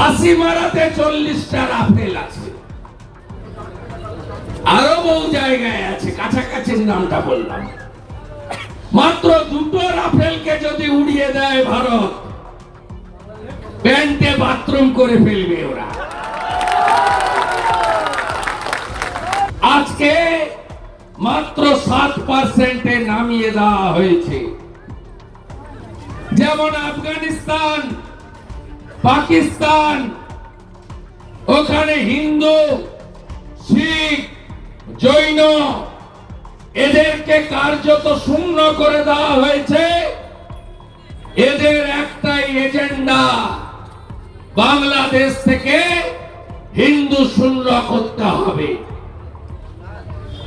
হাসিমারাতে 40টা Rafael আছে, আরো বহু জায়গায় আছে, কাছাকাছি নামটা বললাম। মাত্র 2টো রাফেলকে যদি উড়িয়ে দেয় ভারত, প্যান্টে বাথরুম করে ফেলবে ওরা। আজকে মাত্র 7% নামিয়ে দেওয়া হয়েছে। যেমন আফগানিস্তান, পাকিস্তান, ওখানে হিন্দু, শিখ, জৈন এদেরকে কার্যত শূন্য করে দেওয়া হয়েছে। এদের একটাই এজেন্ডা, বাংলাদেশ থেকে হিন্দু শূন্য করতে হবে।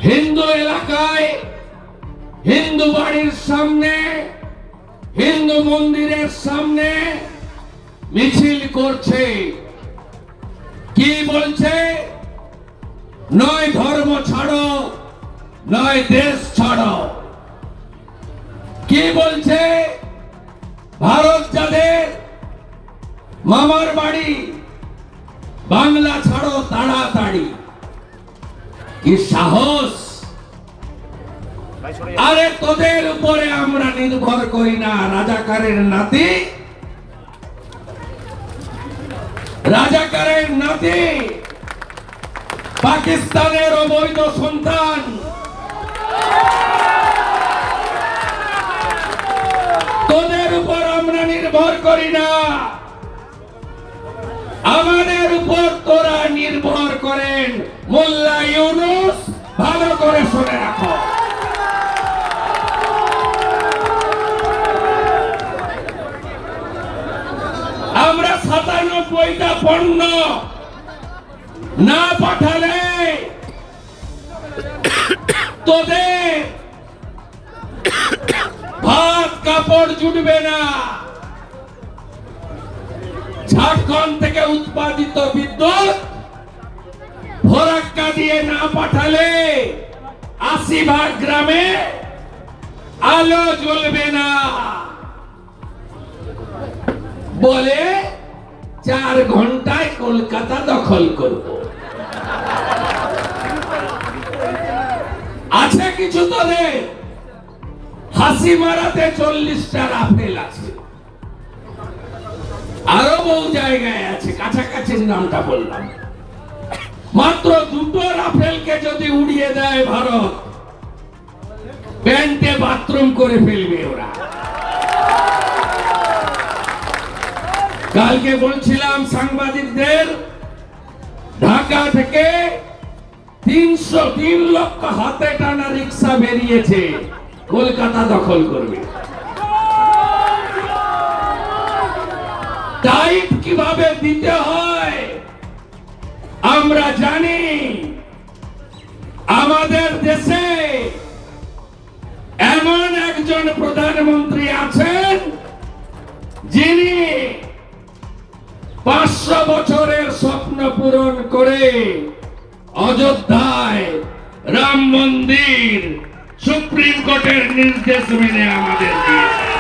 হিন্দু এলাকায়, হিন্দু বাড়ির সামনে, হিন্দু মন্দিরের সামনে মিছিল করছে। কি বলছে? নয় ধর্ম ছাড়ো, নয় দেশ ছাড়ো। কি বলছে? ভারত যাদের মামার বাড়ি, বাংলা ছাড়ো তাড়াতাড়ি। কি সাহস! আরে তোদের উপরে আমরা নির্ভর করি না, রাজাকারের নাতি, রাজাকারের নাতি, পাকিস্তানের অবৈধ সন্তান, তোদের উপর আমরা নির্ভর করি না। আমাদের উপর তোরা নির্ভর করেন। মোল্লা ইউনূস, ভালো করে শুনে রাখো। আমরা 97টা পণ্য না পাঠালে তোদের ভাত কাপড় জুটবে না। ঝাড়খণ্ড থেকে উৎপাদিত বিদ্যুৎ ফরাক্কা দিয়ে না পাঠালে 80 গ্রামে আলো জ্বলবে না বলে 4 ঘন্টায় কলকাতা দখল করব। আছে কিছু তোদের? হাসিমারাতে 40টা রাফেল আছে, আরো বহু জায়গায় আছে, কাছাকাছি নামটা বললাম। মাত্র 2টো রাফেলকে যদি উড়িয়ে দেয় ভারত, প্যান্টে বাথরুম করে ফেলবে ওরা। কালকে বলছিলাম সাংবাদিকদের, ঢাকা থেকে 303 লক্ষ হাতে টানা রিক্সা বেরিয়েছে, কলকাতা দখল করবে। টাইট কিভাবে দিতে হয় আমরা জানি। আমাদের দেশে এমন একজন প্রধানমন্ত্রী আছেন যিনি 500 বছরের স্বপ্ন পূরণ করে অযোধ্যায় রাম মন্দির সুপ্রিম কোর্টের নির্দেশ মেনে আমাদের দিয়েছে।